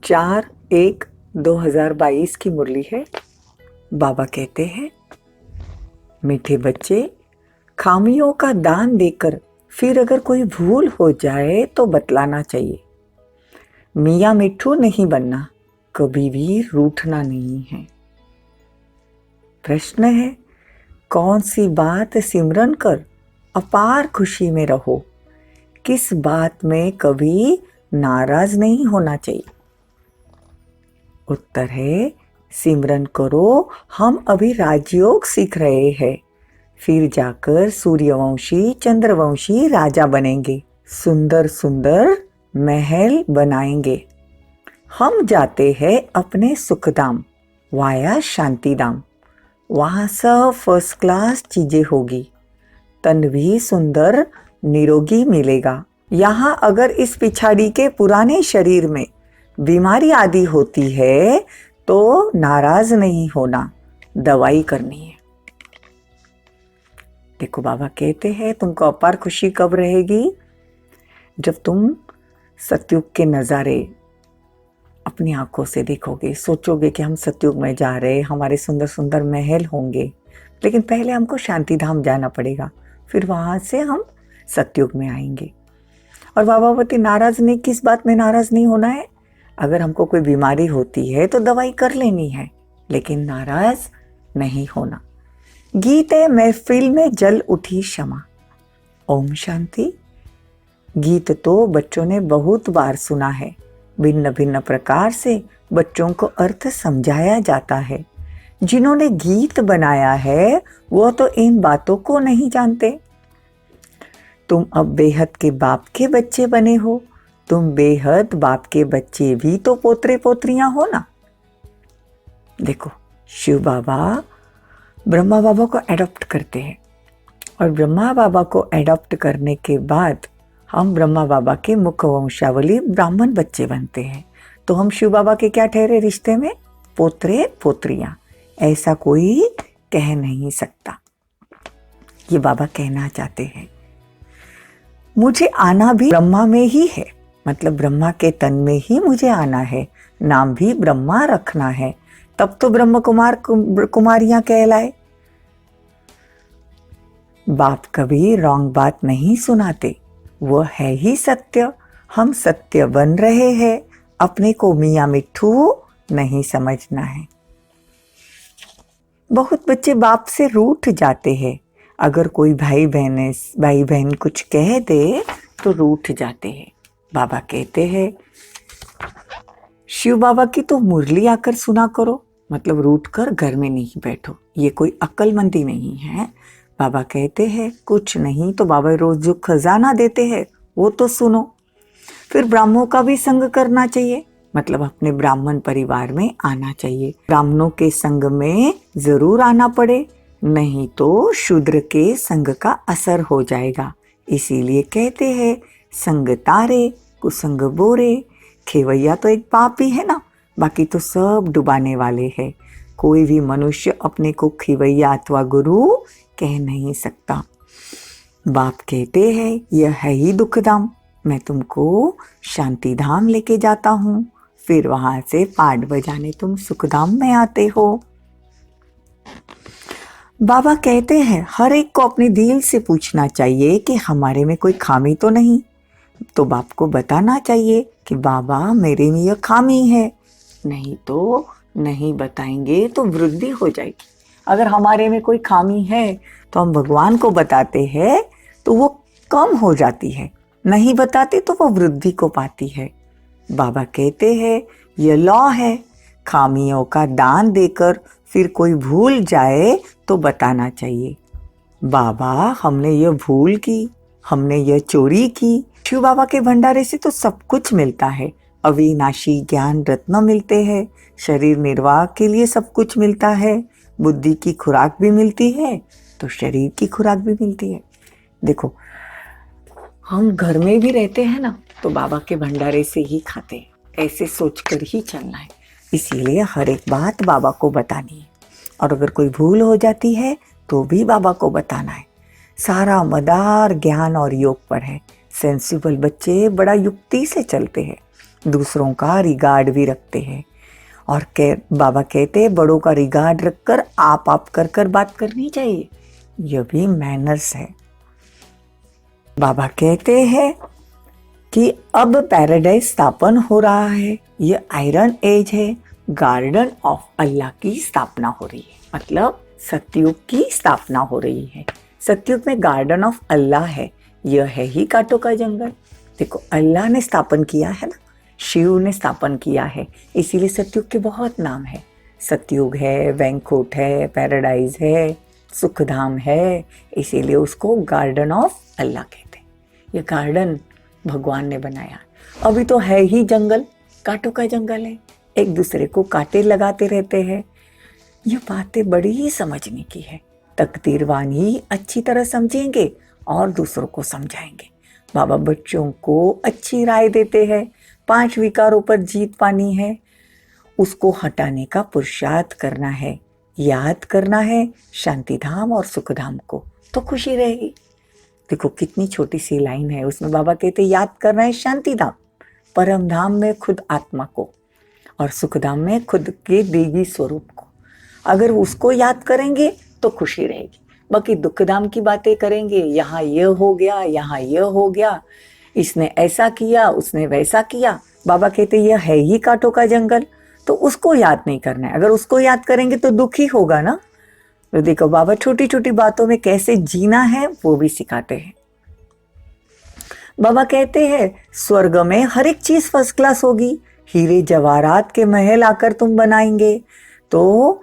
4/1/2022 की मुरली है। बाबा कहते हैं, मीठे बच्चे, खामियों का दान देकर फिर अगर कोई भूल हो जाए तो बतलाना चाहिए। मियाँ मिट्ठू नहीं बनना, कभी भी रूठना नहीं है। प्रश्न है, कौन सी बात सिमरन कर अपार खुशी में रहो? किस बात में कभी नाराज नहीं होना चाहिए? उत्तर है, सिमरन करो, हम अभी राजयोग सीख रहे हैं, फिर जाकर सूर्यवंशी चंद्रवंशी राजा बनेंगे, सुंदर सुंदर महल बनाएंगे। हम जाते हैं अपने सुखधाम वाया शांतिधाम, वहाँ सब फर्स्ट क्लास चीजें होगी, तन भी सुंदर निरोगी मिलेगा। यहाँ अगर इस पिछाड़ी के पुराने शरीर में बीमारी आदि होती है तो नाराज नहीं होना, दवाई करनी है। देखो बाबा कहते हैं, तुमको अपार खुशी कब रहेगी? जब तुम सतयुग के नज़ारे अपनी आंखों से देखोगे, सोचोगे कि हम सतयुग में जा रहे, हमारे सुंदर सुंदर महल होंगे, लेकिन पहले हमको शांतिधाम जाना पड़ेगा, फिर वहां से हम सतयुग में आएंगे। और बाबा बोलते, नाराज नहीं, किस बात में नाराज नहीं होना है? अगर हमको कोई बीमारी होती है तो दवाई कर लेनी है, लेकिन नाराज नहीं होना। गीत है, महफिल में जल उठी क्षमा। ओम शांति। गीत तो बच्चों ने बहुत बार सुना है, भिन्न भिन्न प्रकार से बच्चों को अर्थ समझाया जाता है। जिन्होंने गीत बनाया है वो तो इन बातों को नहीं जानते। तुम अब बेहद के बाप के बच्चे बने हो, तुम बेहद बाप के बच्चे भी तो पोतरे पोतरियां हो ना। देखो, शिव बाबा ब्रह्मा बाबा को एडॉप्ट करते हैं, और ब्रह्मा बाबा को एडॉप्ट करने के बाद हम ब्रह्मा बाबा के मुख वंशावली ब्राह्मण बच्चे बनते हैं, तो हम शिव बाबा के क्या ठहरे रिश्ते में? पोतरे पोतरियां। ऐसा कोई कह नहीं सकता। ये बाबा कहना चाहते हैं, मुझे आना भी ब्रह्मा में ही है, मतलब ब्रह्मा के तन में ही मुझे आना है, नाम भी ब्रह्मा रखना है, तब तो ब्रह्म कुमार कुमारियां कहलाए। बाप कभी रॉन्ग बात नहीं सुनाते, वो है ही सत्य। हम सत्य बन रहे हैं, अपने को मियाँ मिट्ठू नहीं समझना है। बहुत बच्चे बाप से रूठ जाते हैं, अगर कोई भाई बहन कुछ कह दे तो रूठ जाते हैं। बाबा कहते हैं, शिव बाबा की तो मुरली आकर सुना करो, मतलब रूठ कर घर में नहीं बैठो, ये कोई अक्लमंदी नहीं है। बाबा कहते हैं, कुछ नहीं तो बाबा रोज जो खजाना देते हैं वो तो सुनो। फिर ब्राह्मणों का भी संग करना चाहिए, मतलब अपने ब्राह्मण परिवार में आना चाहिए। ब्राह्मणों के संग में जरूर आना पड़े, नहीं तो शूद्र के संग का असर हो जाएगा। इसीलिए कहते हैं, संग तारे कुसंग बोरे। खेवैया तो एक पाप ही है ना, बाकी तो सब डुबाने वाले हैं। कोई भी मनुष्य अपने को खेवैया अथवा गुरु कह नहीं सकता। बाप कहते हैं, यह है ही दुखधाम, मैं तुमको शांति धाम लेके जाता हूँ, फिर वहां से पाठ बजाने तुम सुखधाम में आते हो। बाबा कहते हैं, हर एक को अपने दिल से पूछना चाहिए कि हमारे में कोई खामी तो नहीं, तो बाप को बताना चाहिए कि बाबा मेरे में यह खामी है, नहीं तो नहीं बताएंगे तो वृद्धि हो जाएगी। अगर हमारे में कोई खामी है तो हम भगवान को बताते हैं तो वो कम हो जाती है, नहीं बताते तो वो वृद्धि को पाती है। बाबा कहते हैं, यह लॉ है, खामियों का दान देकर फिर कोई भूल जाए तो बताना चाहिए। बाबा हमने यह भूल की, हमने यह चोरी की। शिव बाबा के भंडारे से तो सब कुछ मिलता है, अविनाशी ज्ञान रत्न मिलते हैं, शरीर निर्वाह के लिए सब कुछ मिलता है, बुद्धि की खुराक भी मिलती है तो शरीर की खुराक भी मिलती है। देखो, हम घर में भी रहते हैं ना तो बाबा के भंडारे से ही खाते हैं, ऐसे सोचकर ही चलना है। इसीलिए हर एक बात बाबा को बतानी है, और अगर कोई भूल हो जाती है तो भी बाबा को बताना है। सारा मदार ज्ञान और योग पर है। सेंसिबल बच्चे बड़ा युक्ति से चलते हैं, दूसरों का रिगार्ड भी रखते हैं। और बाबा कहते हैं बड़ों का रिगार्ड रखकर आप कर कर बात करनी चाहिए, यह भी मैनर्स है। बाबा कहते हैं कि अब पैराडाइज स्थापन हो रहा है, ये आयरन एज है, गार्डन ऑफ अल्लाह की स्थापना हो रही है, मतलब सतयुग की स्थापना हो रही है। सतयुग में गार्डन ऑफ अल्लाह है, यह है ही कांटों का जंगल। देखो अल्लाह ने स्थापन किया है ना, शिव ने स्थापन किया है, इसीलिए सतयुग के बहुत नाम है। सतयुग है, वैंकुट है, पैराडाइज है, सुखधाम है, इसीलिए उसको गार्डन ऑफ अल्लाह कहते हैं। ये गार्डन भगवान ने बनाया। अभी तो है ही जंगल, कांटों का जंगल है, एक दूसरे को कांटे लगाते रहते हैं। ये बातें बड़ी ही समझने की है। तकदीरवान ही अच्छी तरह समझेंगे और दूसरों को समझाएंगे। बाबा बच्चों को अच्छी राय देते हैं। 5 विकारों पर जीत पानी है, उसको हटाने का पुरुषार्थ करना है, याद करना है शांतिधाम और सुखधाम को, तो खुशी रहेगी। देखो कितनी छोटी सी लाइन है, उसमें बाबा कहते याद करना है शांतिधाम, परम धाम में खुद आत्मा को और सुखधाम में खुद के देवी स्वरूप को। अगर उसको याद करेंगे तो खुशी रहेगी। बाकी दुखधाम की बातें करेंगे, यहाँ ये हो गया, यहाँ ये हो गया, इसने ऐसा किया, उसने वैसा किया। बाबा कहते यह है ही कांटों का जंगल, तो उसको याद नहीं करना है। अगर उसको याद करेंगे तो दुखी होगा ना। तो देखो बाबा छोटी छोटी बातों में कैसे जीना है वो भी सिखाते हैं। बाबा कहते हैं स्वर्ग में हर एक चीज फर्स्ट क्लास होगी, हीरे जवाहरात के महल आकर तुम बनाएंगे। तो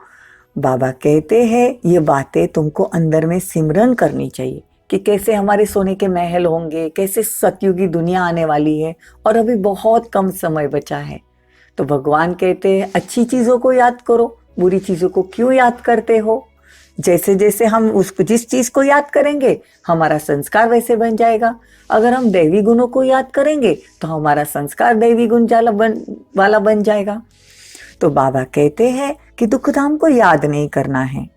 बाबा कहते हैं ये बातें तुमको अंदर में सिमरन करनी चाहिए कि कैसे हमारे सोने के महल होंगे, कैसे सतयुगी दुनिया आने वाली है और अभी बहुत कम समय बचा है। तो भगवान कहते हैं अच्छी चीजों को याद करो, बुरी चीजों को क्यों याद करते हो। जैसे जैसे हम उसको जिस चीज को याद करेंगे हमारा संस्कार वैसे बन जाएगा। अगर हम दैवी गुणों को याद करेंगे तो हमारा संस्कार दैवी गुण वाला बन जाएगा। तो बाबा कहते हैं कि दुखधाम को याद नहीं करना है।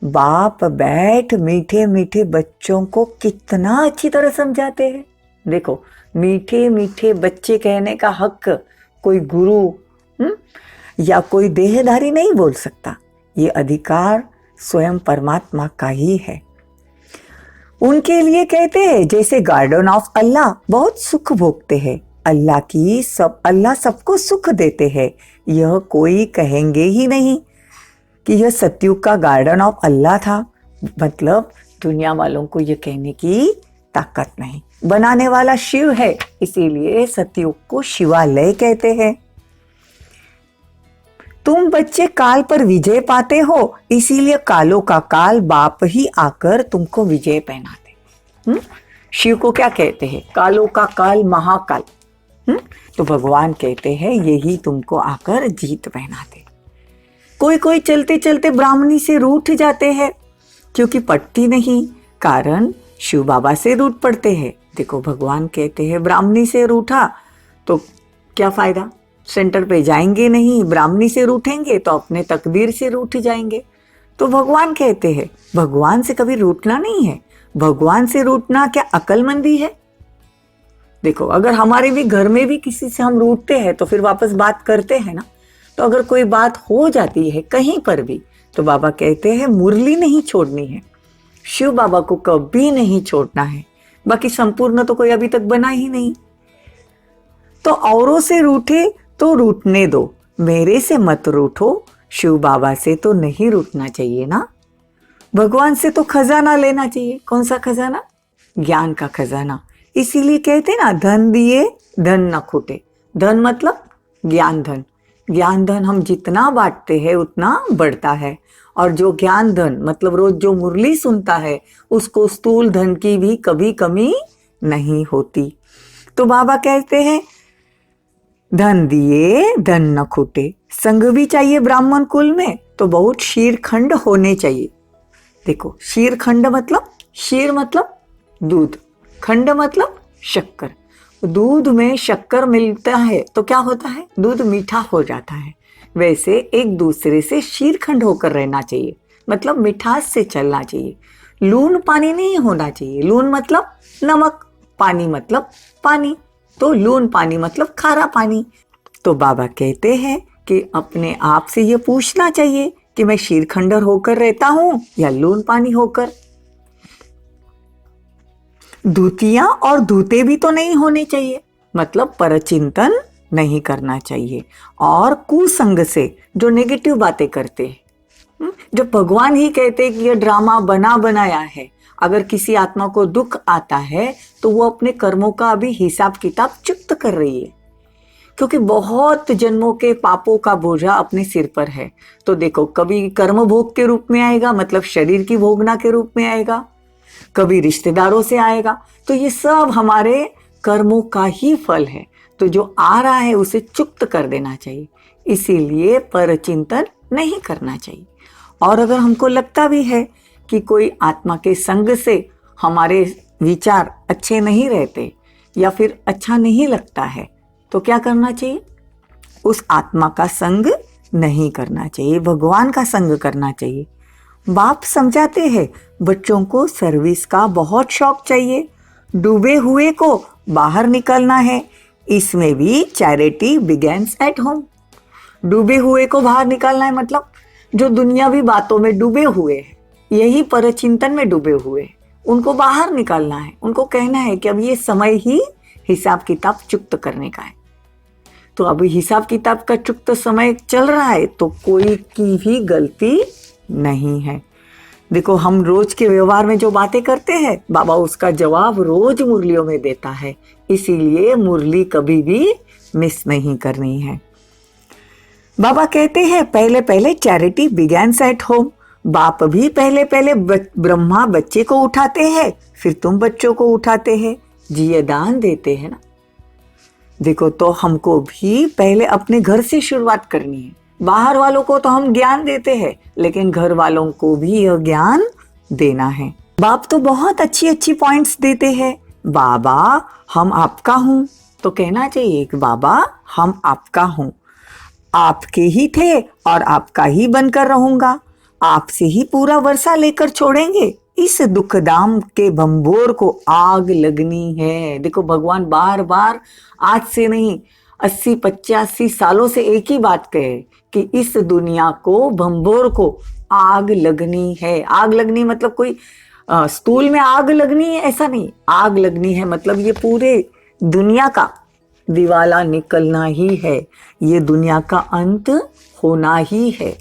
बाप बैठ मीठे मीठे बच्चों को कितना अच्छी तरह समझाते हैं। देखो मीठे मीठे बच्चे कहने का हक कोई गुरु या कोई देहधारी नहीं बोल सकता, ये अधिकार स्वयं परमात्मा का ही है। उनके लिए कहते हैं जैसे गार्डन ऑफ अल्लाह बहुत सुख भोगते हैं, अल्लाह सबको सुख देते हैं। यह कोई कहेंगे ही नहीं कि यह सतयुग का गार्डन ऑफ अल्लाह था, मतलब दुनिया वालों को यह कहने की ताकत नहीं। बनाने वाला शिव है, इसीलिए सतयुग को शिवालय कहते हैं। तुम बच्चे काल पर विजय पाते हो, इसीलिए कालों का काल बाप ही आकर तुमको विजय पहनाते। शिव को क्या कहते हैं? कालों का काल महाकाल। तो भगवान कहते हैं यही तुमको आकर जीत पहनाते। कोई कोई चलते चलते ब्राह्मणी से रूठ जाते हैं क्योंकि पटती नहीं, कारण शिव बाबा से रूठ पड़ते हैं। देखो भगवान कहते हैं ब्राह्मणी से रूठा तो क्या फायदा, सेंटर पे जाएंगे नहीं, ब्राह्मणी से रूठेंगे तो अपने तकदीर से रूठ जाएंगे। तो भगवान कहते हैं भगवान से कभी रूठना नहीं है। भगवान से रूठना क्या अकलमंदी है? देखो अगर हमारे भी घर में भी किसी से हम रूठते हैं तो फिर वापस बात करते हैं ना। तो अगर कोई बात हो जाती है कहीं पर भी तो बाबा कहते हैं मुरली नहीं छोड़नी है, शिव बाबा को कभी नहीं छोड़ना है। बाकी संपूर्ण तो कोई अभी तक बना ही नहीं। तो औरों से रूठे तो रूठने दो, मेरे से मत रूठो। शिव बाबा से तो नहीं रूठना चाहिए ना। भगवान से तो खजाना लेना चाहिए। कौन सा खजाना? ज्ञान का खजाना। इसीलिए कहते ना धन दिए धन न खूटे। धन मतलब ज्ञान धन। ज्ञान धन हम जितना बांटते हैं उतना बढ़ता है, और जो ज्ञान धन मतलब रोज जो मुरली सुनता है उसको स्थूल धन की भी कभी कमी नहीं होती। तो बाबा कहते हैं धन दिए धन न खूटे। संग भी चाहिए ब्राह्मण कुल में तो बहुत शीरखंड होने चाहिए। देखो शीरखंड मतलब, शीर मतलब दूध, खंड मतलब शक्कर। दूध में शक्कर मिलता है तो क्या होता है? दूध मीठा हो जाता है। वैसे एक दूसरे से शीरखंड होकर रहना चाहिए, मतलब मिठास से चलना चाहिए। लून पानी नहीं होना चाहिए। लून मतलब नमक, पानी मतलब पानी। तो लून पानी मतलब खारा पानी। तो बाबा कहते हैं कि अपने आप से ये पूछना चाहिए कि मैं शीरखंडर होकर रहता हूं या लून पानी होकर। दूतियां और दूते भी तो नहीं होने चाहिए, मतलब परचिंतन नहीं करना चाहिए। और कुसंग से जो नेगेटिव बातें करते हैं, जो भगवान ही कहते हैं कि यह ड्रामा बना बनाया है, अगर किसी आत्मा को दुख आता है तो वो अपने कर्मों का अभी हिसाब किताब चुक्त कर रही है, क्योंकि बहुत जन्मों के पापों का बोझा अपने सिर पर है। तो देखो, कभी कर्म भोग के रूप में आएगा, मतलब शरीर की भोगना के रूप में आएगा, कभी रिश्तेदारों से आएगा। तो ये सब हमारे कर्मों का ही फल है। तो जो आ रहा है उसे चुक्त कर देना चाहिए, इसीलिए परचिंतन नहीं करना चाहिए। और अगर हमको लगता भी है कि कोई आत्मा के संग से हमारे विचार अच्छे नहीं रहते या फिर अच्छा नहीं लगता है, तो क्या करना चाहिए? उस आत्मा का संग नहीं करना चाहिए, भगवान का संग करना चाहिए। बाप समझाते हैं बच्चों को सर्विस का बहुत शौक चाहिए, डूबे हुए को बाहर निकलना है, इसमें भी चैरिटी बिगेन्स एट होम। डूबे हुए को बाहर निकालना है, मतलब जो दुनियावी बातों में डूबे हुए हैं, यही परचिंतन में डूबे हुए हैं, उनको बाहर निकालना है। उनको कहना है कि अब ये समय ही हिसाब किताब चुक्त करने का है। तो अभी हिसाब किताब का चुक्त समय चल रहा है, तो कोई की भी गलती नहीं है। देखो, हम रोज के व्यवहार में जो बातें करते हैं, बाबा उसका जवाब रोज मुरलियों में देता है, इसीलिए मुरली कभी भी मिस नहीं करनी है। बाबा कहते हैं पहले पहले चैरिटी बिगैन्स एट होम। बाप भी पहले पहले ब्रह्मा बच्चे को उठाते हैं, फिर तुम बच्चों को उठाते हैं, जी ये दान देते हैं ना। देखो, तो हमको भी पहले अपने घर से शुरुआत करनी है। बाहर वालों को तो हम ज्ञान देते हैं, लेकिन घर वालों को भी यह ज्ञान देना है। बाप तो बहुत अच्छी अच्छी पॉइंट्स देते हैं। बाबा हम आपका हूं, तो कहना चाहिए कि बाबा हम आपका हूं, आपके ही थे और आपका ही बनकर रहूंगा, आपसे ही पूरा वर्षा लेकर छोड़ेंगे। इस दुखदाम के भंबोर को आग लगनी है। देखो, भगवान बार बार आज से नहीं 80-85 सालों से एक ही बात कहे कि इस दुनिया को, भंबोर को आग लगनी है। आग लगनी मतलब कोई स्टूल में आग लगनी है ऐसा नहीं, आग लगनी है मतलब ये पूरे दुनिया का दिवाला निकलना ही है, ये दुनिया का अंत होना ही है।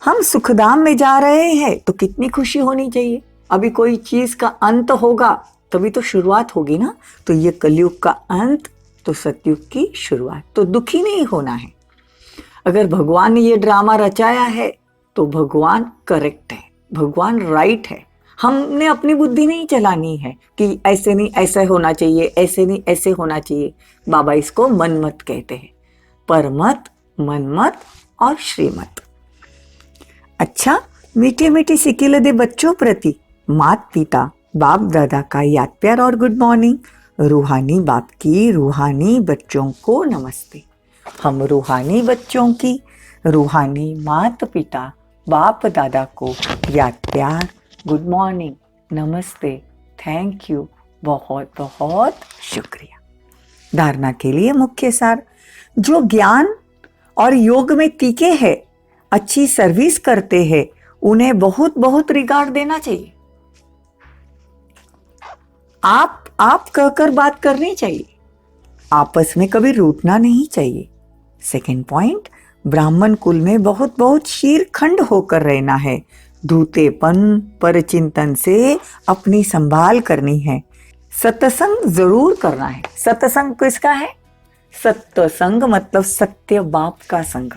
हम सुखधाम में जा रहे हैं तो कितनी खुशी होनी चाहिए। अभी कोई चीज का अंत होगा तभी तो शुरुआत होगी ना। तो ये कलयुग का अंत तो सतयुग की शुरुआत। तो दुखी नहीं होना है। अगर भगवान ने ये ड्रामा रचाया है तो भगवान करेक्ट है, भगवान राइट है। हमने अपनी बुद्धि नहीं चलानी है कि ऐसे नहीं ऐसा होना चाहिए, ऐसे नहीं ऐसे होना चाहिए। बाबा इसको मनमत कहते हैं, परमत, मनमत और श्रीमत। अच्छा, मीठे मीठे सिक्के दे बच्चों प्रति मात पिता बाप दादा का याद प्यार और गुड मॉर्निंग। रूहानी बाप की रूहानी बच्चों को नमस्ते। हम रूहानी बच्चों की रूहानी मात पिता बाप दादा को याद प्यार, गुड मॉर्निंग, नमस्ते, थैंक यू, बहुत बहुत शुक्रिया। धारणा के लिए मुख्य सार, जो ज्ञान और योग में टीके हैं, अच्छी सर्विस करते हैं, उन्हें बहुत बहुत रिगार्ड देना चाहिए। आप कहकर बात करनी चाहिए, आपस में कभी रूठना नहीं चाहिए। सेकंड पॉइंट, ब्राह्मण कुल में बहुत बहुत शीरखंड होकर रहना है। धूतेपन पर चिंतन से अपनी संभाल करनी है। सत्संग जरूर करना है। सत्संग किसका है? सत्संग मतलब सत्य बाप का संग,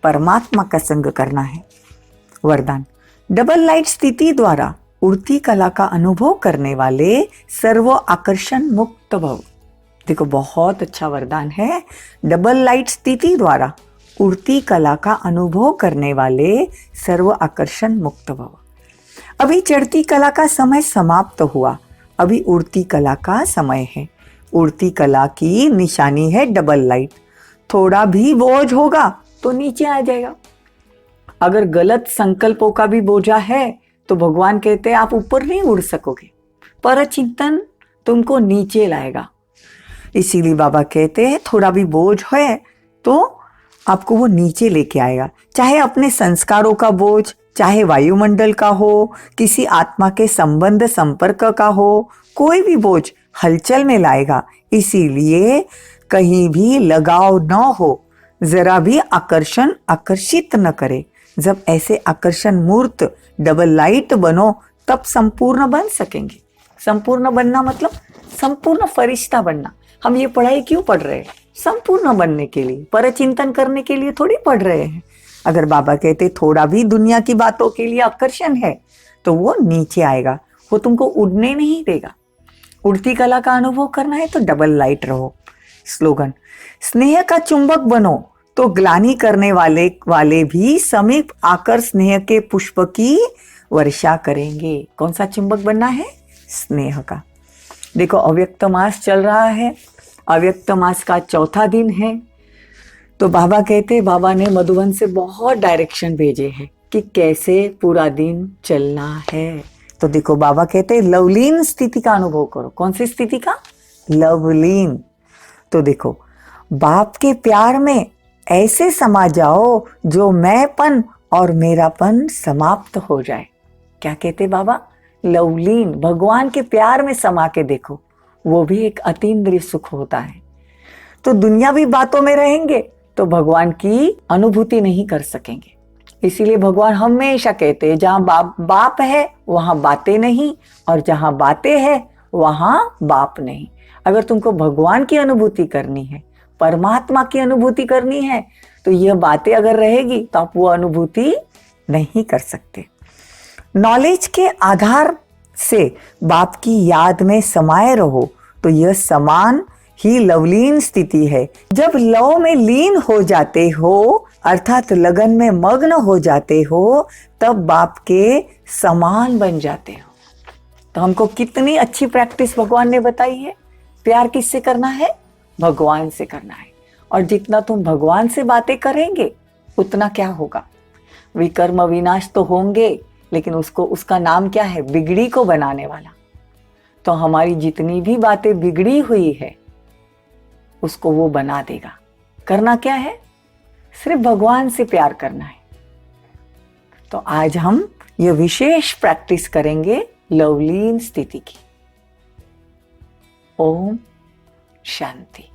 परमात्मा का संग करना है। वरदान, डबल लाइट स्थिति द्वारा उड़ती कला का अनुभव करने वाले सर्व आकर्षण मुक्त भव। देखो, बहुत अच्छा वरदान है। डबल लाइट स्थिति द्वारा उड़ती कला का अनुभव करने वाले सर्व आकर्षण मुक्त भव। अभी चढ़ती कला का समय समाप्त हुआ, अभी उड़ती कला का समय है। उड़ती कला की निशानी है डबल लाइट। थोड़ा भी बोझ होगा तो नीचे आ जाएगा। अगर गलत संकल्पों का भी बोझा है तो भगवान कहते हैं आप ऊपर नहीं उड़ सकोगे, परचिंतन तुमको नीचे लाएगा। इसीलिए बाबा कहते हैं थोड़ा भी बोझ है तो आपको वो नीचे लेके आएगा, चाहे अपने संस्कारों का बोझ, चाहे वायुमंडल का हो, किसी आत्मा के संबंध संपर्क का हो, कोई भी बोझ हलचल में लाएगा। इसीलिए कहीं भी लगाव न हो, जरा भी आकर्षण आकर्षित न करे। जब ऐसे आकर्षण मूर्त डबल लाइट बनो तब संपूर्ण बन सकेंगे। संपूर्ण बनना मतलब संपूर्ण फरिश्ता बनना। हम ये पढ़ाई क्यों पढ़ रहे हैं? संपूर्ण बनने के लिए, परचिंतन करने के लिए थोड़ी पढ़ रहे हैं। अगर बाबा कहते थोड़ा भी दुनिया की बातों के लिए आकर्षण है तो वो नीचे आएगा, वो तुमको उड़ने नहीं देगा। उड़ती कला का अनुभव करना है तो डबल लाइट रहो। स्लोगन, स्नेह का चुंबक बनो तो ग्लानि करने वाले भी समीप आकर स्नेह के पुष्प की वर्षा करेंगे। कौन सा चुंबक बनना है? स्नेह का। देखो अव्यक्त मास चल रहा है, अव्यक्त मास का चौथा दिन है, तो बाबा कहते, बाबा ने मधुबन से बहुत डायरेक्शन भेजे हैं कि कैसे पूरा दिन चलना है। तो देखो बाबा कहते लवलीन स्थिति का अनुभव करो। कौन सी स्थिति का? लवलीन। तो देखो बाप के प्यार में ऐसे समा जाओ जो मैंपन और मेरापन समाप्त हो जाए। क्या कहते बाबा? लवलीन, भगवान के प्यार में समा के देखो, वो भी एक अतीन्द्रिय सुख होता है। तो दुनियावी बातों में रहेंगे तो भगवान की अनुभूति नहीं कर सकेंगे। इसीलिए भगवान हमेशा कहते हैं जहां बाप है वहां बातें नहीं, और जहां बातें हैं वहां बाप नहीं। अगर तुमको भगवान की अनुभूति करनी है, परमात्मा की अनुभूति करनी है, तो यह बातें अगर रहेगी तो आप वो अनुभूति नहीं कर सकते। नॉलेज के आधार से बाप की याद में समाये रहो तो यह समान ही लवलीन स्थिति है। जब लव में लीन हो जाते हो, अर्थात लगन में मग्न हो जाते हो, तब बाप के समान बन जाते हो। तो हमको कितनी अच्छी प्रैक्टिस भगवान ने बताई है। प्यार किससे करना है? भगवान से करना है। और जितना तुम भगवान से बातें करेंगे उतना क्या होगा? विकर्म विनाश तो होंगे, लेकिन उसका नाम क्या है? बिगड़ी को बनाने वाला। तो हमारी जितनी भी बातें बिगड़ी हुई है उसको वो बना देगा। करना क्या है? सिर्फ भगवान से प्यार करना है। तो आज हम ये विशेष प्रैक्टिस करेंगे लवलीन स्थिति की। ओम शांति।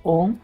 ओम